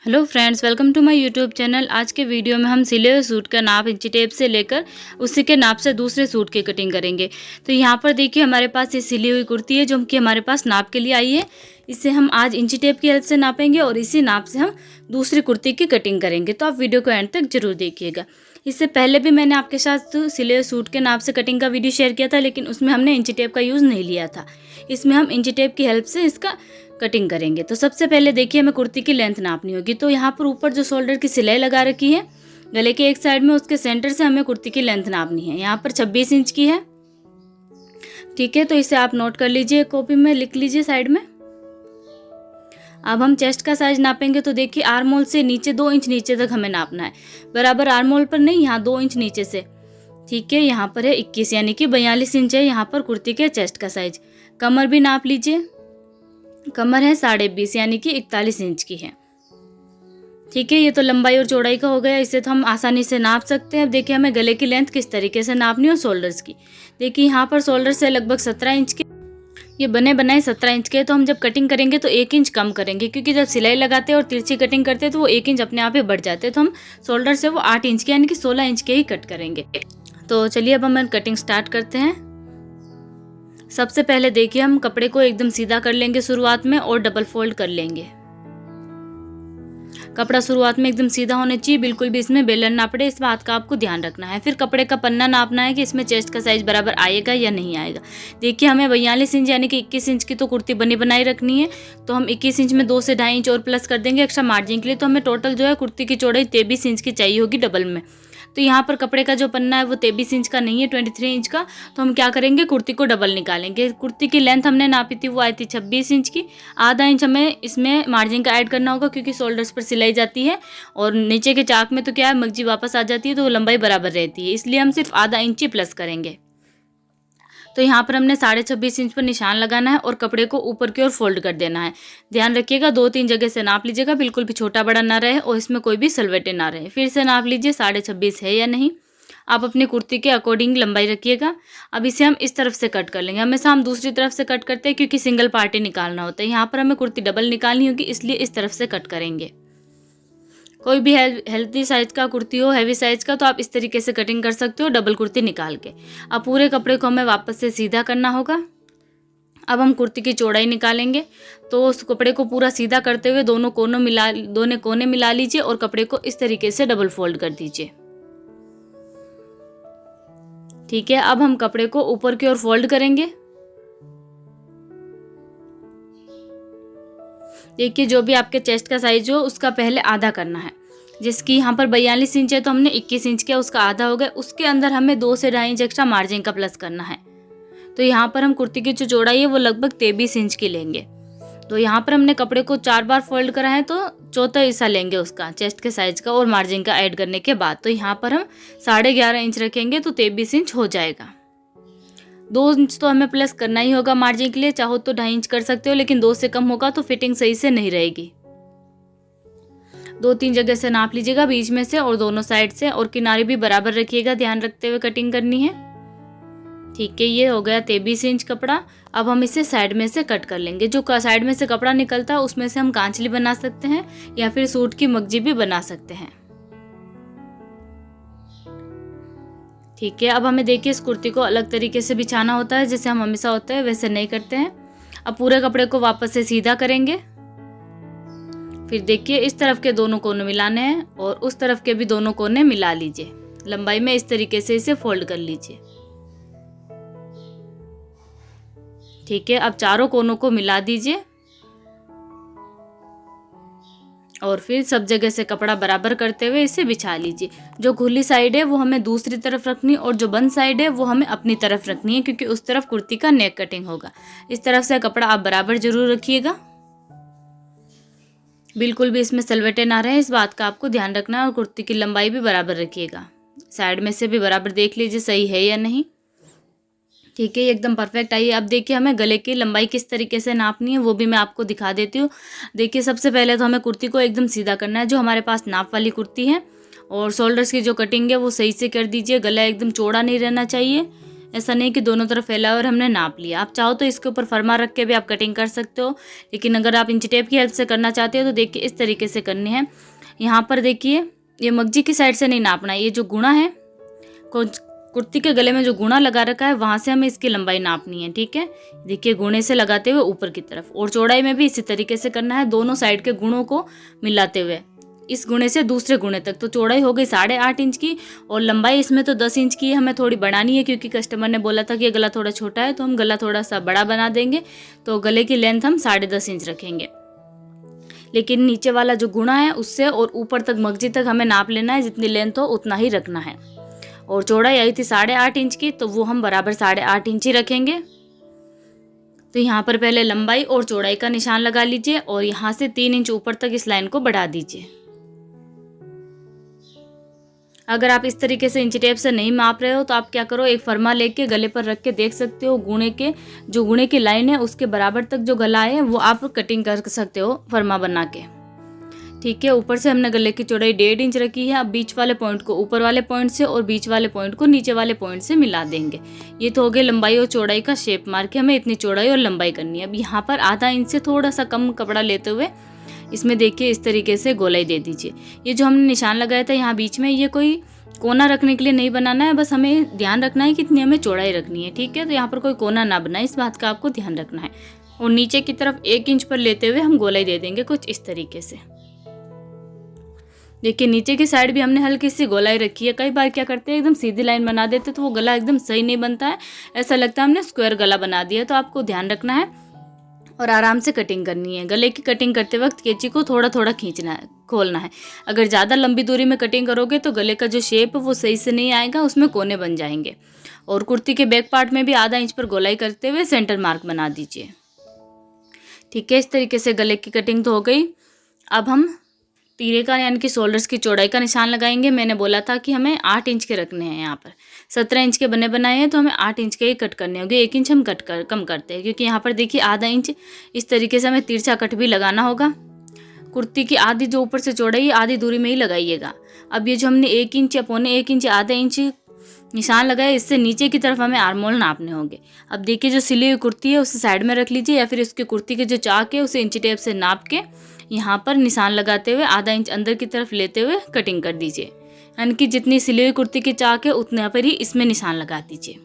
Hello friends, welcome to my YouTube channel. आज के video में हम सिले हुए सूट का नाप इंची टेप से लेकर उसी के नाप से दूसरे सूट की कटिंग करेंगे। तो यहाँ पर देखिए हमारे पास ये सिली हुई कुर्ती है जो कि हमारे पास नाप के लिए आई है। इसे हम आज इंची टेप की हेल्प से नापेंगे और इसी नाप से हम दूसरी कुर्ती की कटिंग करेंगे। तो आप वीडियो को एंड तक जरूर देखिएगा। इससे पहले भी मैंने आपके साथ सिले हुए सूट के नाप से कटिंग का वीडियो शेयर किया था, लेकिन उसमें हमने इंची टेप का यूज़ नहीं लिया था। इसमें हम इंची टेप की हेल्प से इसका कटिंग करेंगे। तो सबसे पहले देखिए हमें कुर्ती की लेंथ नापनी होगी। तो यहाँ पर ऊपर जो शोल्डर की सिलाई लगा रखी है गले के एक साइड में, उसके सेंटर से हमें कुर्ती की लेंथ नापनी है। यहाँ पर 26 इंच की है। ठीक है, तो इसे आप नोट कर लीजिए, कॉपी में लिख लीजिए साइड में। अब हम चेस्ट का साइज नापेंगे। तो देखिए आर्म होल से नीचे 2 इंच नीचे तक हमें नापना है। बराबर आर्म होल पर नहीं, यहाँ 2 इंच नीचे से। ठीक है, यहाँ पर है 21 यानी कि 42 इंच है यहाँ पर कुर्ती के चेस्ट का साइज। कमर भी नाप लीजिए। कमर है 20.5 यानी कि 41 इंच की है। ठीक है, ये तो लंबाई और चौड़ाई का हो गया। इसे तो हम आसानी से नाप सकते हैं। अब देखिए हमें गले की लेंथ किस तरीके से नापनी है और शोल्डर्स की। देखिए यहाँ पर शोल्डर से लगभग 17 इंच के, ये बने बनाए 17 इंच के। तो हम जब कटिंग करेंगे तो 1 इंच कम करेंगे, क्योंकि जब सिलाई लगाते हैं और तिरछी कटिंग करते हैं तो वो 1 इंच अपने आप ही बढ़ जाते हैं। तो हम शोल्डर से वो 8 इंच के यानी कि 16 इंच के ही कट करेंगे। तो चलिए अब हम कटिंग स्टार्ट करते हैं। सबसे पहले देखिए हम कपड़े को एकदम सीधा कर लेंगे शुरुआत में और डबल फोल्ड कर लेंगे। कपड़ा शुरुआत में एकदम सीधा होना चाहिए, बिल्कुल भी इसमें बेलन ना पड़े, इस बात का आपको ध्यान रखना है। फिर कपड़े का पन्ना नापना है कि इसमें चेस्ट का साइज बराबर आएगा या नहीं आएगा। देखिए हमें 42 इंच यानी कि 21 इंच की तो कुर्ती बनी बनाई रखनी है। तो हम 21 इंच में 2 से 2.5 इंच और प्लस कर देंगे एक्स्ट्रा मार्जिन के लिए। तो हमें टोटल जो है कुर्ती की चौड़ाई 23 इंच की चाहिए होगी डबल में। तो यहाँ पर कपड़े का जो पन्ना है वो 23 इंच का नहीं है, 23 इंच का। तो हम क्या करेंगे, कुर्ती को डबल निकालेंगे। कुर्ती की लेंथ हमने नापी थी, वो आई थी 26 इंच की। आधा इंच हमें इसमें मार्जिन का ऐड करना होगा, क्योंकि शोल्डर्स पर सिलाई जाती है और नीचे के चाक में तो क्या है, मगजी वापस आ जाती है, तो लंबाई बराबर रहती है। इसलिए हम सिर्फ आधा इंच ही प्लस करेंगे। तो यहाँ पर हमने 26.5 इंच पर निशान लगाना है और कपड़े को ऊपर की ओर फोल्ड कर देना है। ध्यान रखिएगा 2-3 जगह से नाप लीजिएगा, बिल्कुल भी छोटा बड़ा ना रहे और इसमें कोई भी सलवटें ना रहे। फिर से नाप लीजिए 26.5 है या नहीं। आप अपनी कुर्ती के अकॉर्डिंग लंबाई रखिएगा। अब इसे हम इस तरफ से कट कर लेंगे। हमेशा हम दूसरी तरफ से कट करते हैं, क्योंकि सिंगल पार्टी निकालना होता है। यहाँ पर हमें कुर्ती डबल निकालनी होगी, इसलिए इस तरफ से कट करेंगे। कोई भी हेल्थी साइज का कुर्ती हो, हैवी साइज का, तो आप इस तरीके से कटिंग कर सकते हो डबल कुर्ती निकाल के। अब पूरे कपड़े को हमें वापस से सीधा करना होगा। अब हम कुर्ती की चौड़ाई निकालेंगे। तो उस कपड़े को पूरा सीधा करते हुए दोनों कोने मिला लीजिए और कपड़े को इस तरीके से डबल फोल्ड कर दीजिए। ठीक है, अब हम कपड़े को ऊपर की ओर फोल्ड करेंगे। देखिए जो भी आपके चेस्ट का साइज हो उसका पहले आधा करना है। जिसकी यहाँ पर 42 इंच है तो हमने 21 इंच किया, उसका आधा हो गया। उसके अंदर हमें 2 से 2.5 इंच एक्स्ट्रा मार्जिन का प्लस करना है। तो यहाँ पर हम कुर्ती की जो चौड़ाई है वो लगभग 23 इंच की लेंगे। तो यहाँ पर हमने कपड़े को 4 बार फोल्ड करा है, तो चौथा हिस्सा लेंगे उसका चेस्ट के साइज का और मार्जिन का ऐड करने के बाद। तो यहाँ पर हम 11.5 इंच रखेंगे तो 23 इंच हो जाएगा। 2 इंच तो हमें प्लस करना ही होगा मार्जिन के लिए। चाहो तो 2.5 इंच कर सकते हो, लेकिन 2 से कम होगा तो फिटिंग सही से नहीं रहेगी। 2-3 जगह से नाप लीजिएगा, बीच में से और दोनों साइड से, और किनारे भी बराबर रखिएगा, ध्यान रखते हुए कटिंग करनी है। ठीक है, ये हो गया 23 इंच कपड़ा। अब हम इसे साइड में से कट कर लेंगे। जो साइड में से कपड़ा निकलता है उसमें से हम कांचली बना सकते हैं या फिर सूट की मगजी भी बना सकते हैं। ठीक है, अब हमें देखिए इस कुर्ती को अलग तरीके से बिछाना होता है, जैसे हम हमेशा होता है वैसे नहीं करते हैं। अब पूरे कपड़े को वापस से सीधा करेंगे। फिर देखिए इस तरफ के दोनों कोने मिलाने हैं और उस तरफ के भी दोनों कोने मिला लीजिए। लंबाई में इस तरीके से इसे फोल्ड कर लीजिए। ठीक है, अब चारों कोनों को मिला दीजिए और फिर सब जगह से कपड़ा बराबर करते हुए इसे बिछा लीजिए। जो खुली साइड है वो हमें दूसरी तरफ रखनी है और जो बंद साइड है वो हमें अपनी तरफ रखनी है, क्योंकि उस तरफ कुर्ती का नेक कटिंग होगा। इस तरफ से कपड़ा आप बराबर जरूर रखिएगा, बिल्कुल भी इसमें सलवटे ना रहे, इस बात का आपको ध्यान रखना है। और कुर्ती की लंबाई भी बराबर रखिएगा। साइड में से भी बराबर देख लीजिए सही है या नहीं। ठीक है, एकदम परफेक्ट आई है। अब देखिए हमें गले की लंबाई किस तरीके से नापनी है वो भी मैं आपको दिखा देती हूँ। देखिए सबसे पहले तो हमें कुर्ती को एकदम सीधा करना है, जो हमारे पास नाप वाली कुर्ती है। और शोल्डर्स की जो कटिंग है वो सही से कर दीजिए। गला एकदम चौड़ा नहीं रहना चाहिए, ऐसा नहीं कि दोनों तरफ फैला और हमने नाप लिया। आप चाहो तो इसके ऊपर फरमा रख के भी आप कटिंग कर सकते हो, लेकिन अगर आप इंची टेप की हेल्प से करना चाहते हो तो देखिए इस तरीके से करनी है। यहाँ पर देखिए ये मगजी की साइड से नहीं नापना है, ये जो गुणा है कुर्ती के गले में जो गुणा लगा रखा है वहाँ से हमें इसकी लंबाई नापनी है। ठीक है, देखिए गुणे से लगाते हुए ऊपर की तरफ, और चौड़ाई में भी इसी तरीके से करना है, दोनों साइड के गुणों को मिलाते हुए इस गुणे से दूसरे गुणे तक। तो चौड़ाई हो गई 8.5 इंच की और लंबाई इसमें तो 10 इंच की है, हमें थोड़ी बढ़ानी है क्योंकि कस्टमर ने बोला था कि गला थोड़ा छोटा है, तो हम गला थोड़ा सा बड़ा बना देंगे। तो गले की लेंथ हम 10.5 इंच रखेंगे, लेकिन नीचे वाला जो गुणा है उससे और ऊपर तक मगजी तक हमें नाप लेना है, जितनी लेंथ हो उतना ही रखना है। और चौड़ाई आई थी 8.5 इंच की, तो वो हम बराबर 8.5 इंच ही रखेंगे। तो यहाँ पर पहले लंबाई और चौड़ाई का निशान लगा लीजिए और यहाँ से 3 इंच ऊपर तक इस लाइन को बढ़ा दीजिए। अगर आप इस तरीके से इंची टेप से नहीं माप रहे हो तो आप क्या करो, एक फरमा लेके गले पर रख के देख सकते हो, गुणे की लाइन है उसके बराबर तक जो गला है वो आप कटिंग कर सकते हो फरमा बना के। ठीक है, ऊपर से हमने गले की चौड़ाई 1.5 इंच रखी है। अब बीच वाले पॉइंट को ऊपर वाले पॉइंट से और बीच वाले पॉइंट को नीचे वाले पॉइंट से मिला देंगे। ये तो हो गई लंबाई और चौड़ाई का शेप मार के हमें इतनी चौड़ाई और लंबाई करनी है। अब यहाँ पर आधा इंच से थोड़ा सा कम कपड़ा लेते हुए इसमें देखिए इस तरीके से गोलाई दे दीजिए। ये जो हमने निशान लगाया था यहाँ बीच में, ये कोई कोना रखने के लिए नहीं बनाना है, बस हमें ध्यान रखना है कि इतनी हमें चौड़ाई रखनी है। ठीक है, तो यहाँ पर कोई कोना ना बनाए, इस बात का आपको ध्यान रखना है। और नीचे की तरफ 1 इंच पर लेते हुए हम गोलाई दे देंगे कुछ इस तरीके से। देखिए नीचे की साइड भी हमने हल्की सी गोलाई रखी है। कई बार क्या करते हैं एकदम सीधी लाइन बना देते तो वो गला एकदम सही नहीं बनता है, ऐसा लगता है हमने स्क्वायर गला बना दिया। तो आपको ध्यान रखना है और आराम से कटिंग करनी है। गले की कटिंग करते वक्त कैंची को थोड़ा थोड़ा खींचना है, खोलना है। अगर ज़्यादा लंबी दूरी में कटिंग करोगे तो गले का जो शेप है वो सही से नहीं आएगा, उसमें कोने बन जाएंगे। और कुर्ती के बैक पार्ट में भी आधा इंच पर गोलाई करते हुए सेंटर मार्क बना दीजिए। ठीक है, इस तरीके से गले की कटिंग तो हो गई। अब हम तीरे का यानी कि शोल्डर्स की चौड़ाई का निशान लगाएंगे। मैंने बोला था कि हमें 8 इंच के रखने हैं, यहाँ पर 17 इंच के बने बनाए हैं तो हमें 8 इंच के ही कट करने होंगे। 1 इंच हम कम करते हैं क्योंकि यहाँ पर देखिए आधा इंच इस तरीके से हमें तिरछा कट भी लगाना होगा। कुर्ती की आधी जो ऊपर से चौड़ाई आधी दूरी में ही लगाइएगा। अब ये जो हमने 1 इंच या 1.25 इंच आधा इंच निशान लगाया, इससे नीचे की तरफ हमें आर्मोल नापने होंगे। अब देखिए जो सिली हुई कुर्ती है उसे साइड में रख लीजिए, या फिर उसकी कुर्ती के जो चाक है उसे इंची टेप से नाप के यहाँ पर निशान लगाते हुए आधा इंच अंदर की तरफ लेते हुए कटिंग कर दीजिए। यानी कि जितनी सिली हुई कुर्ती की चाक है उतने पर ही इसमें निशान लगा दीजिए।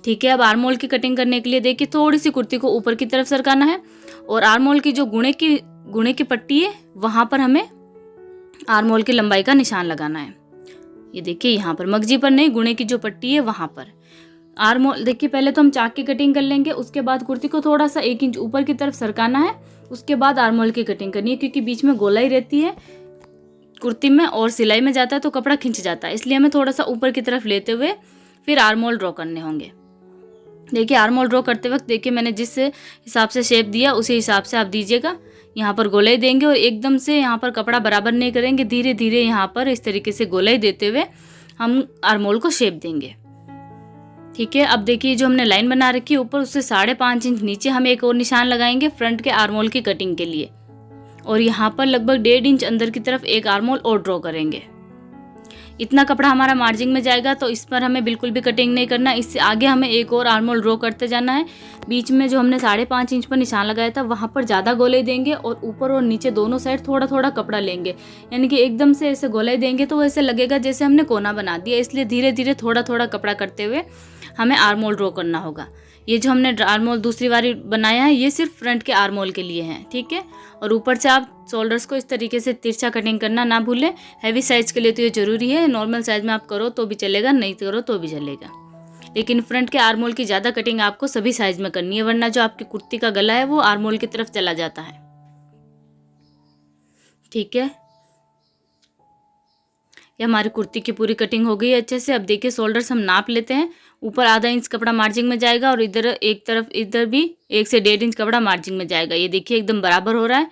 ठीक है, अब आर्मोल की कटिंग करने के लिए देखिए थोड़ी सी कुर्ती को ऊपर की तरफ सरकाना है और आर्मोल की जो गुणे की पट्टी है वहाँ पर हमें आर्मोल की लंबाई का निशान लगाना है। ये देखिए यहाँ पर मगजी पर नहीं, गुणे की जो पट्टी है वहाँ पर आर्मोल। देखिए पहले तो हम चाक की कटिंग कर लेंगे, उसके बाद कुर्ती को थोड़ा सा 1 इंच ऊपर की तरफ सरकाना है, उसके बाद आर्मोल की कटिंग करनी है। क्योंकि बीच में गोलाई रहती है कुर्ती में और सिलाई में जाता है तो कपड़ा खिंच जाता है, इसलिए हमें थोड़ा सा ऊपर की तरफ लेते हुए फिर आर्मोल ड्रॉ करने होंगे। देखिए आर्मोल ड्रॉ करते वक्त देखिए मैंने जिस हिसाब से शेप दिया उसी हिसाब से आप दीजिएगा। यहाँ पर गोलाई देंगे और एकदम से यहाँ पर कपड़ा बराबर नहीं करेंगे, धीरे धीरे यहाँ पर इस तरीके से गोलाई देते हुए हम आर्मोल को शेप देंगे। ठीक है, अब देखिए जो हमने लाइन बना रखी है ऊपर उससे 5.5 इंच नीचे हम एक और निशान लगाएंगे फ्रंट के आर्मोल की कटिंग के लिए, और यहाँ पर लगभग 1.5 इंच अंदर की तरफ एक आर्मोल और ड्रॉ करेंगे। इतना कपड़ा हमारा मार्जिंग में जाएगा तो इस पर हमें बिल्कुल भी कटिंग नहीं करना। इससे आगे हमें एक और आर्मोल ड्रॉ करते जाना है। बीच में जो हमने 5.5 इंच पर निशान लगाया था वहाँ पर ज़्यादा गोलाई देंगे और ऊपर और नीचे दोनों साइड थोड़ा थोड़ा कपड़ा लेंगे, यानी कि एकदम से ऐसे गोलाई देंगे तो ऐसे लगेगा जैसे हमने कोना बना दिया। इसलिए धीरे धीरे थोड़ा थोड़ा कपड़ा करते हुए हमें आर्मोल ड्रॉ करना होगा। ये जो हमने आर्मोल दूसरी बारी बनाया है ये सिर्फ फ्रंट के आर्मोल के लिए है। ठीक है, और ऊपर से आप शोल्डर्स को इस तरीके से तिरछा कटिंग करना ना भूलें। हैवी साइज़ के लिए तो ये ज़रूरी है, नॉर्मल साइज़ में आप करो तो भी चलेगा, नहीं करो तो भी चलेगा, लेकिन फ्रंट के आर्मोल की ज़्यादा कटिंग आपको सभी साइज़ में करनी है, वरना जो आपकी कुर्ती का गला है वो आर्मोल की तरफ चला जाता है। ठीक है, ये हमारी कुर्ती की पूरी कटिंग हो गई है अच्छे से। अब देखिए शोल्डर्स हम नाप लेते हैं। ऊपर आधा इंच कपड़ा मार्जिंग में जाएगा और इधर एक तरफ इधर भी 1 से 1.5 इंच कपड़ा मार्जिंग में जाएगा। ये देखिए एकदम बराबर हो रहा है।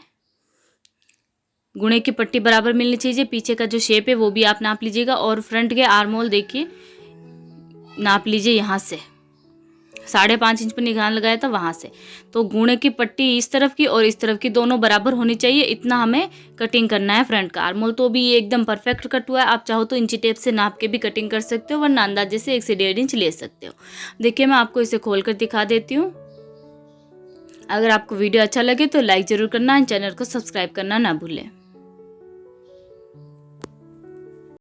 गुणे की पट्टी बराबर मिलनी चाहिए। पीछे का जो शेप है वो भी आप नाप लीजिएगा और फ्रंट के आर्मोल देखिए नाप लीजिए यहाँ से 5.5 इंच पर निशान लगाया था वहाँ से। तो गूणे की पट्टी इस तरफ की और इस तरफ की दोनों बराबर होनी चाहिए, इतना हमें कटिंग करना है फ्रंट का आर्म होल। तो भी ये एकदम परफेक्ट कट हुआ है। आप चाहो तो इंची टेप से नाप के भी कटिंग कर सकते हो, वरना अंदाजे से 1 से 1.5 इंच ले सकते हो। देखिए मैं आपको इसे खोल कर दिखा देती हूँ। अगर आपको वीडियो अच्छा लगे तो लाइक ज़रूर करना, चैनल को सब्सक्राइब करना ना भूलें।